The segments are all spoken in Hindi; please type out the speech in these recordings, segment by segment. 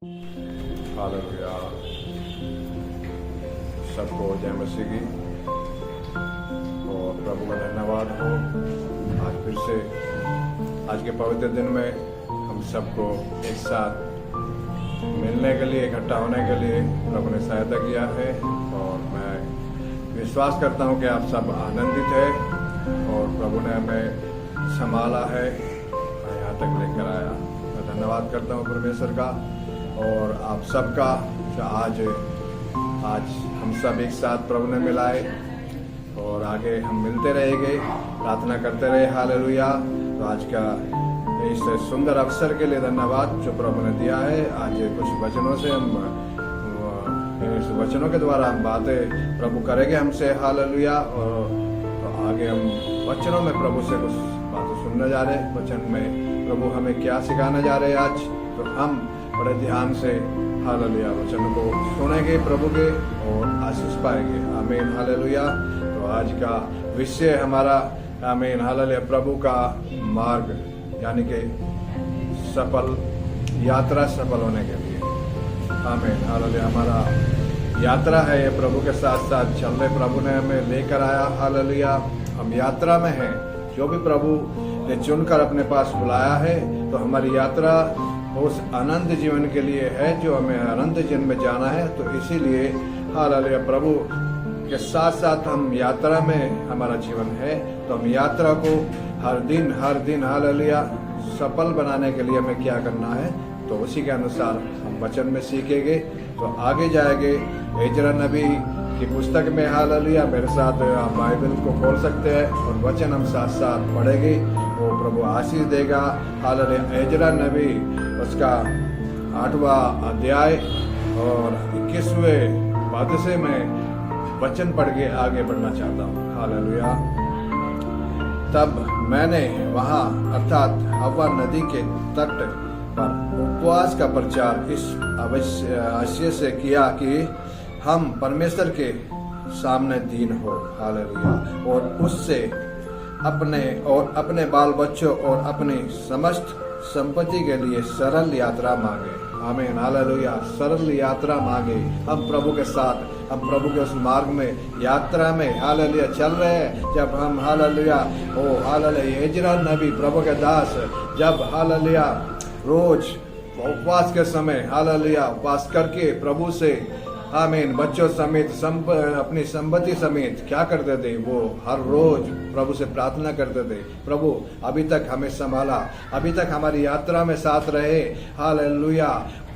हालेलुया। सबको जय मसीह की और प्रभु का धन्यवाद हो। आज फिर से आज के पवित्र दिन में हम सबको एक साथ मिलने के लिए, इकट्ठा होने के लिए प्रभु ने सहायता किया है और मैं विश्वास करता हूं कि आप सब आनंदित हैं और प्रभु ने हमें संभाला है और यहाँ तक लेकर आया। मैं धन्यवाद करता हूँ परमेश्वर का और आप सबका आज हम सब एक साथ प्रभु ने मिलाए और आगे हम मिलते रहेंगे, प्रार्थना करते रहे। हालेलुया। तो आज का इस सुंदर अवसर के लिए धन्यवाद जो प्रभु ने दिया है। आज कुछ वचनों से हम इस वचनों के द्वारा हम बातें प्रभु करेंगे हमसे। हालेलुया। और तो आगे हम वचनों में प्रभु से कुछ बातें सुनने जा रहे हैं। वचन में प्रभु हमें क्या सिखाना जा रहे हैं आज, तो हम बड़े ध्यान से हालेलुया वचन को सुनेंगे प्रभु के और आशीष पाएंगे। आमीन। हालेलुया। तो आज का विषय हमारा आमीन हालेलुया प्रभु का मार्ग, यानी कि सफल यात्रा सफल होने के लिए। आमीन हालेलुया। हमारा यात्रा है ये प्रभु के साथ साथ चल रहे, प्रभु ने हमें लेकर आया। हालेलुया। हम यात्रा में हैं। जो भी प्रभु ने चुनकर अपने पास बुलाया है तो हमारी यात्रा उस अनंत जीवन के लिए है जो हमें अनंत जीवन में जाना है। तो इसीलिए हालेलुया प्रभु के साथ साथ हम यात्रा में हमारा जीवन है। तो हम यात्रा को हर दिन हालेलुया सफल बनाने के लिए हमें क्या करना है, तो उसी के अनुसार हम वचन में सीखेंगे। तो आगे जाएंगे एजरा नबी की पुस्तक में। हालेलुया। मेरे साथ आप बाइबल को खोल सकते हैं और वचन हम साथ साथ पढ़ेंगे। वो प्रभु आशीष देगा। हालेलुया। एजरा नबी उसका 8वां अध्याय और 21वें पद से मैं वचन पढ़ के आगे बढ़ना चाहता हूँ। हालेलुया। तब मैंने वहां अर्थात हवा नदी के तट पर उपवास का प्रचार इस आशय से किया कि हम परमेश्वर के सामने दीन हो। हालेलुया। और उससे अपने बाल बच्चों और अपनी समस्त संपत्ति के लिए सरल यात्रा मांगे। आमीन। हालेलुया। सरल यात्रा मांगे। हम प्रभु के साथ, हम प्रभु के उस मार्ग में, यात्रा में हालेलुया चल रहे हैं। जब हम हालेलुया हालेलुया एजरा नबी प्रभु के दास जब हालेलुया रोज उपवास के समय हालेलुया उपवास करके प्रभु से आमीन बच्चों समेत अपनी संपत्ति समेत क्या करते थे, वो हर रोज प्रभु से प्रार्थना करते थे, प्रभु अभी तक हमें संभाला, अभी तक हमारी यात्रा में साथ रहे। हालेलुया।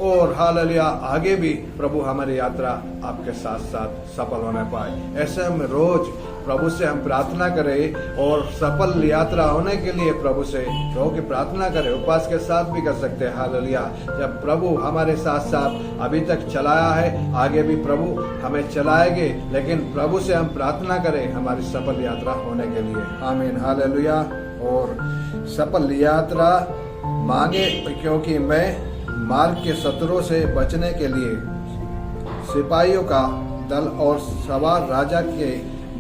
और हालेलुया आगे भी प्रभु हमारी यात्रा आपके साथ साथ सफल होने पाए। ऐसे हम रोज प्रभु से हम प्रार्थना करें और सफल यात्रा होने के लिए प्रभु से रो के प्रार्थना करें। उपवास के साथ भी कर सकते हैं। हालेलुया। जब प्रभु हमारे साथ साथ अभी तक चलाया है, आगे भी प्रभु हमें चलाएंगे, लेकिन प्रभु से हम प्रार्थना करें हमारी सफल यात्रा होने के लिए। आमीन। हालेलुया। और सफल यात्रा मांगे क्योंकि मैं मार्ग के शत्रुओं से बचने के लिए सिपाहियों का दल और सवार राजा के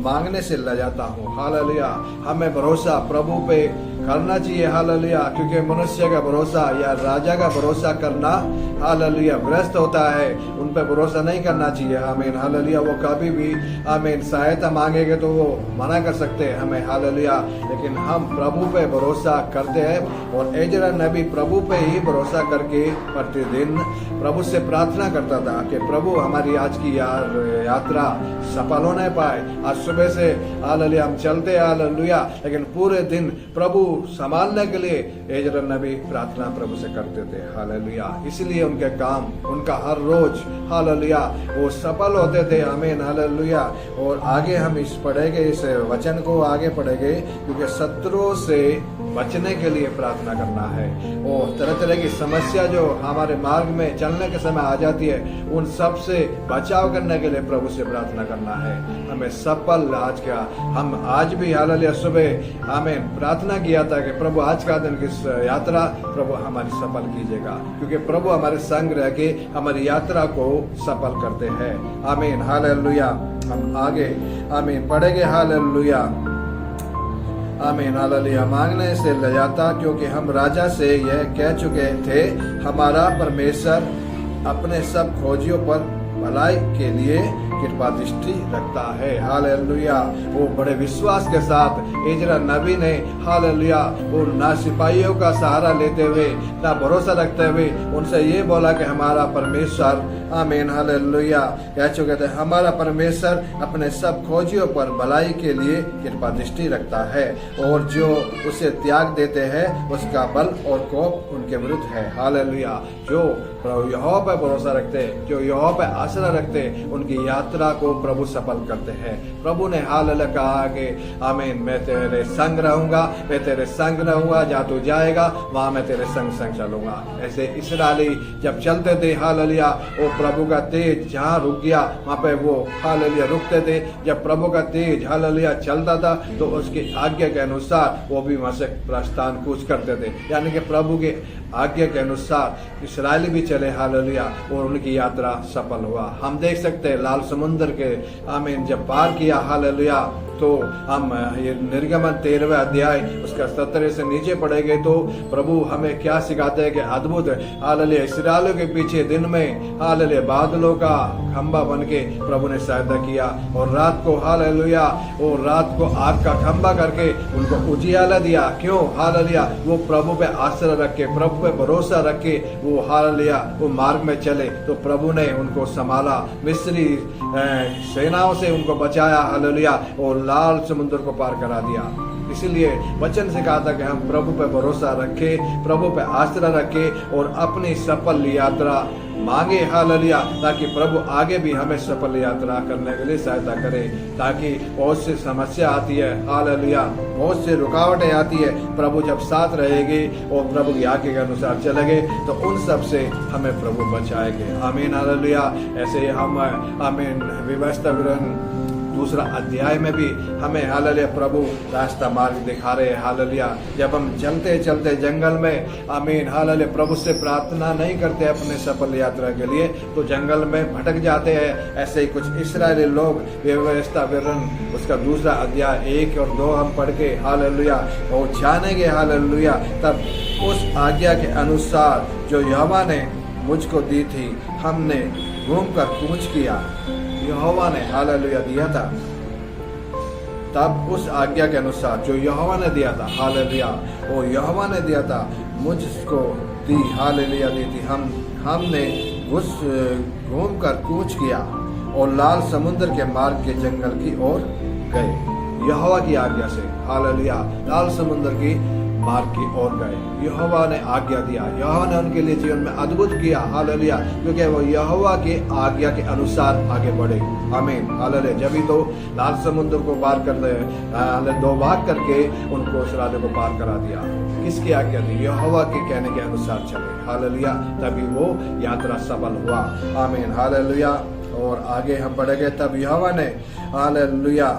मांगने से ले जाता हूँ। हालेलुया। हमें भरोसा प्रभु पे करना चाहिए। हालेलुया। क्योंकि मनुष्य का भरोसा या राजा का भरोसा करना हालेलुया व्यस्त होता है, उन पे भरोसा नहीं करना चाहिए। आमीन। हालेलुया। वो कभी भी आमीन सहायता मांगेंगे तो वो मना कर सकते हैं हमें। हालेलुया। लेकिन हम प्रभु पे भरोसा करते हैं और एजरा नबी प्रभु पे ही भरोसा करके प्रतिदिन प्रभु से प्रार्थना करता था कि प्रभु हमारी आज की यात्रा सफल होने पाए। आज सुबह से हालेलुया हम चलते हालेलुया, लेकिन पूरे दिन प्रभु संभालने के लिए एजरा नबी प्रार्थना प्रभु से करते थे। हालेलुया। इसलिए उनके काम, उनका हर रोज हालेलुया वो सफल होते थे। आमीन। हालेलुया। और आगे हम इस पढ़ेंगे, इस वचन को आगे पढ़ेंगे, क्योंकि शत्रुओं से बचने के लिए प्रार्थना करना है। और तरह तरह की समस्या जो हमारे मार्ग में चलने के समय आ जाती है, उन सब से बचाव करने के लिए प्रभु से प्रार्थना करना है। हमें सफल आज का हम आज भी हालेलुया सुबह आमीन प्रार्थना किया था कि प्रभु आज का दिन की यात्रा प्रभु हमारी सफल कीजिएगा, क्योंकि प्रभु हमारे संग रह के हमारी यात्रा को सफल करते हैं। आमीन। हालेलुया। हम आगे आमीन पढ़ेंगे। हालेलुया। आमीन। हालेलुया। मांगने से ले जाता क्योंकि हम राजा से यह कह चुके थे, हमारा परमेश्वर अपने सब खोजियों पर भलाई के लिए कृपा दृष्टि रखता है। हालेलुया। वो बड़े विश्वास के साथ इजरा नबी ने हालेलुया वो ना सिपाहियों का सहारा लेते हुए ना भरोसा रखते हुए उनसे ये बोला कि हमारा परमेश्वर, आमीन हालेलुया, कह चुके थे हमारा परमेश्वर अपने सब खोजियों पर भलाई के लिए कृपा दृष्टि रखता है और जो उसे त्याग देते हैं उसका बल और कोप उनके विरुद्ध है। हालेलुया। जो यहोवा पर भरोसा रखते, जो यहोवा पर आसरा रखते, उनकी यात्रा को प्रभु सफल करते हैं। प्रभु ने हालेलुया कहा कि आमीन, मैं तेरे संग रहूंगा, मैं तेरे संग रहूंगा, जहाँ तू जाएगा वहां मैं तेरे संग संग चलूंगा। ऐसे इस्राएली जब चलते थे हालेलुया, वो प्रभु का तेज जहाँ रुक गया वहां पे वो हालेलुया रुकते थे। जब प्रभु का तेज हालेलुया चलता था तो उसकी आज्ञा के अनुसार वो भी वहां से प्रस्थान कूच करते थे, यानी कि प्रभु के आज्ञा के अनुसार इस्राएली भी चले हालेलुया और उनकी यात्रा सफल हुआ। हम देख सकते हैं लाल समुद्र के आमीन जब पार किया हालेलुया, तो हम ये निर्गमन 13वें अध्याय उसका 17 से नीचे पढ़ेंगे तो प्रभु हमें क्या सिखाते हैं कि अद्भुत हालेलुया इस्राएलियों के पीछे दिन में हालेलुया बादलों का खंबा बन के प्रभु ने सहायता किया और रात को हालेलुया और रात को आग का खंबा करके उनको उजियाला दिया। क्यों? हालेलुया वो प्रभु पे आश्रय रख के, प्रभु पे भरोसा रख के वो हालेलुया वो मार्ग में चले तो प्रभु ने उनको संभाला, मिस्री सेनाओं से उनको बचाया हालेलुया और लाल समुद्र को पार करा दिया। इसीलिए वचन से कहा था कि हम प्रभु पे भरोसा रखे, प्रभु पे आश्रय रखे और अपनी सफल यात्रा मांगे हालेलुया, ताकि प्रभु आगे भी हमें सफल यात्रा करने के लिए सहायता करे। ताकि बहुत सी समस्या आती है हालेलुया, बहुत से रुकावटें आती है, प्रभु जब साथ रहेगी और प्रभु की आज्ञा के अनुसार चलेंगे तो उन सब से हमें प्रभु बचाएंगे। आमीन हालेलुया। ऐसे हम आमीन व्यवस्था दूसरा अध्याय में भी हमें हालेलुया प्रभु रास्ता मार्ग दिखा रहे हैं हालेलुया। जब हम चलते चलते जंगल में आमीन हालेलुया प्रभु से प्रार्थना नहीं करते अपने सफल यात्रा के लिए तो जंगल में भटक जाते हैं। ऐसे ही कुछ इस्राएली लोग व्यवस्था विवरण उसका दूसरा अध्याय 1 और 2 हम पढ़ के हालेलुया और जानेंगे हालेलुया। तब उस आज्ञा के अनुसार जो यहोवा ने मुझको दी थी हमने घूम कर कूच किया, यहोवा ने हालेलुया दिया था। तब उस आज्ञा के अनुसार जो यहोवा ने दिया था हालेलुया, वो यहोवा ने दिया था मुझको दी हालेलुया दी थी, हमने घूम कर कूच किया और लाल समुद्र के मार्ग के जंगल की ओर गए। यहोवा की आज्ञा से हालेलुया लाल समुद्र की मार्ग की ओर गए। यहोवा ने आज्ञा दिया, यहोवा ने उनके लिए जीवन में अद्भुत किया हालेलुया, क्योंकि वो यहोवा के आज्ञा के अनुसार आगे बढ़े। आमीन हालेलुया। जब भी तो लाल समुद्र को पार कर रहे 2 भाग करके उनको उस रास्ते को पार करा दिया। किसकी आज्ञा दी? यहोवा के कहने के अनुसार चले हालेलुया, तभी वो यात्रा सफल हुआ। आमीन हालेलुया। और आगे हम बढ़ेंगे। तब यहोवा ने हालेलुया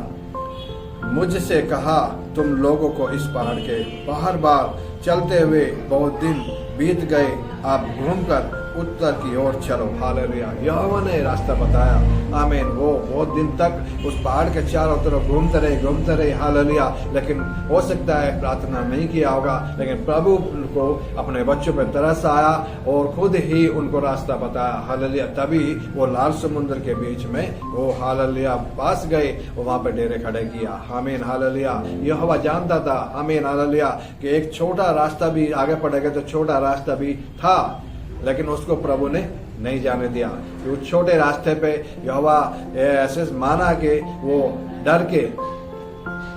मुझसे कहा तुम लोगों को इस पहाड़ के बार चलते हुए बहुत दिन बीत गए, आप घूमकर उत्तर की ओर चलो हालेलुया। यहोवा ने रास्ता बताया। आमीन। वो बहुत दिन तक उस पहाड़ के चारों तरफ घूमते रहे हालेलुया, लेकिन हो सकता है प्रार्थना नहीं किया होगा, लेकिन प्रभु को अपने बच्चों पर तरस आया और खुद ही उनको रास्ता बताया हालेलुया। तभी वो लाल समुद्र के बीच में वो हालेलुया पास गए और वहां पे डेरे खड़े किया। आमीन हालेलुया। यहोवा जानता था आमीन हालेलुया कि एक छोटा रास्ता भी आगे पड़ेगा तो छोटा रास्ता भी था, लेकिन उसको प्रभु ने नहीं जाने दिया। उस छोटे रास्ते पे यहोवा ऐसे माना कि वो डर के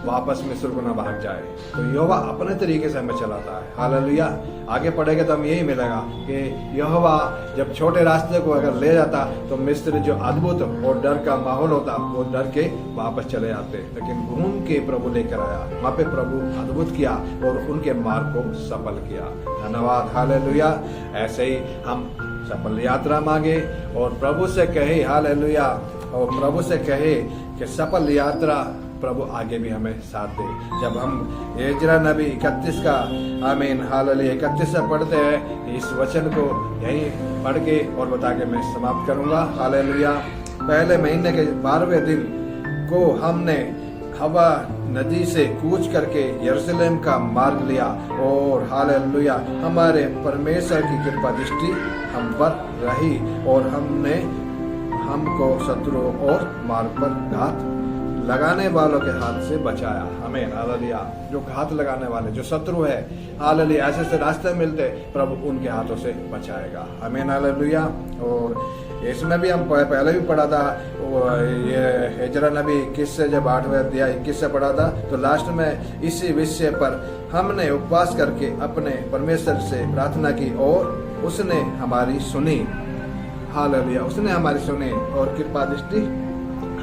वापस मिस्र को न भाग जाए, तो यहोवा अपने तरीके से हमें चलाता है हालेलुया। आगे पढ़ेगा तो हम यही मिलेगा कि यहोवा जब छोटे रास्ते को अगर ले जाता तो मिस्र जो अद्भुत और डर का माहौल होता वो डर के वापस चले जाते, लेकिन घूम के प्रभु लेकर आया। वहां पे प्रभु अद्भुत किया और उनके मार्ग को सफल किया। धन्यवाद हालेलुया। ऐसे ही हम सफल यात्रा मांगे और प्रभु से कहे हालेलुया, और प्रभु से कहे कि सफल यात्रा प्रभु आगे भी हमें साथ दे। जब हम एजरा नबी 31 का आमीन हालेलुया 31 से पढ़ते हैं, इस वचन को यहीं पढ़ के और बता के मैं समाप्त करूंगा हालेलुया। पहले महीने के 12वें दिन को हमने हवा नदी से कूच करके यरूशलेम का मार्ग लिया और हालेलुया हमारे परमेश्वर की कृपा दृष्टि हम पर रही और हमको शत्रुओं और मार्ग पर घात लगाने वालों के हाथ से बचाया। हमें हालेलुया। जो घात लगाने वाले, जो शत्रु है, हालेलुया, ऐसे रास्ते मिलते, प्रभु उनके हाथों से बचाएगा। हमें हालेलुया। और इसमें भी हम पहले भी पढ़ा था, ये हिजरा नबी 21 से जब 8वें अध्याय 21 से पढ़ा था, तो लास्ट में इसी विषय पर हमने उपवास करके अपने परमेश्वर से प्रार्थना की और उसने हमारी सुनी। हालेलुया। उसने हमारी सुनी और कृपा दृष्टि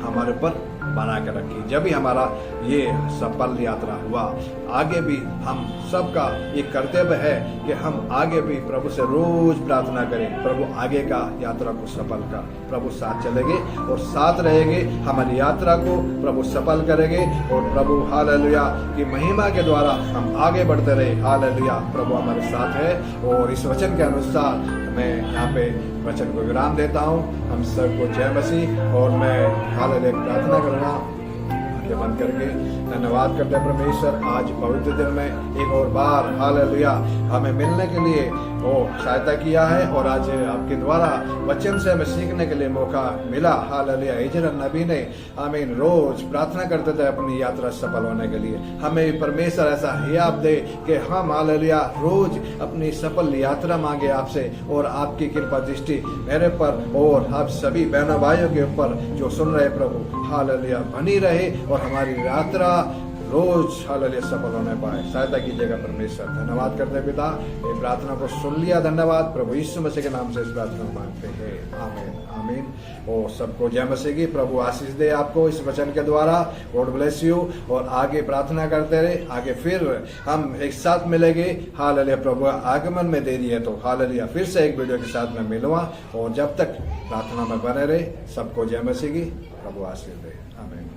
हमारे पर बना कर रखी। जब भी हमारा ये सफल यात्रा हुआ, आगे भी हम सबका ये कर्तव्य है कि हम आगे भी प्रभु से रोज प्रार्थना करें। प्रभु आगे का यात्रा को सफल का प्रभु साथ चलेंगे और साथ रहेंगे। हमारी यात्रा को प्रभु सफल करेंगे और प्रभु हालेलुया की महिमा के द्वारा हम आगे बढ़ते रहे। हालेलुया। प्रभु हमारे साथ है। और इस वचन के अनुसार मैं यहाँ पे वचन को विराम देता हूँ। हम सबको जय मसीह। और मैं हालेलुया प्रार्थना करूँगा आंखें बंद करके। धन्यवाद करते हैं परमेश्वर, आज पवित्र दिन में एक और बार हालेलुया हमें मिलने के लिए वो सहायता किया है और आज आपके द्वारा वचन से हमें सीखने के लिए मौका मिला। हालेलुया। हिजरा नबी ने आमीन रोज प्रार्थना करते थे अपनी यात्रा सफल होने के लिए। हमें परमेश्वर ऐसा हियाब दे कि हम हालेलुया रोज अपनी सफल यात्रा मांगे आपसे और आपकी कृपा दृष्टि मेरे पर और आप सभी बहनों भाइयों के ऊपर जो सुन रहे प्रभु हालेलुया बनी रहे और हमारी यात्रा रोज हालेलुया सफल होने पाए। सहायता कीजिएगा परमेश्वर। धन्यवाद करते हैं पिता, ये प्रार्थना को सुन लिया। धन्यवाद प्रभु यीशु मसीह के नाम से इस प्रार्थना मांगते हैं। आमीन आमीन। और सबको जय मसीह की। प्रभु आशीष दे आपको इस वचन के द्वारा। God bless you. और आगे प्रार्थना करते रहे। आगे फिर हम एक साथ मिलेंगे। हालेलुया। प्रभु आगमन में देरी है तो हालेलुया फिर से एक वीडियो के साथ में मिलूंगा। और जब तक प्रार्थना में बने रहे, सबको जय मसीह की। प्रभु आशीष दे। आमीन।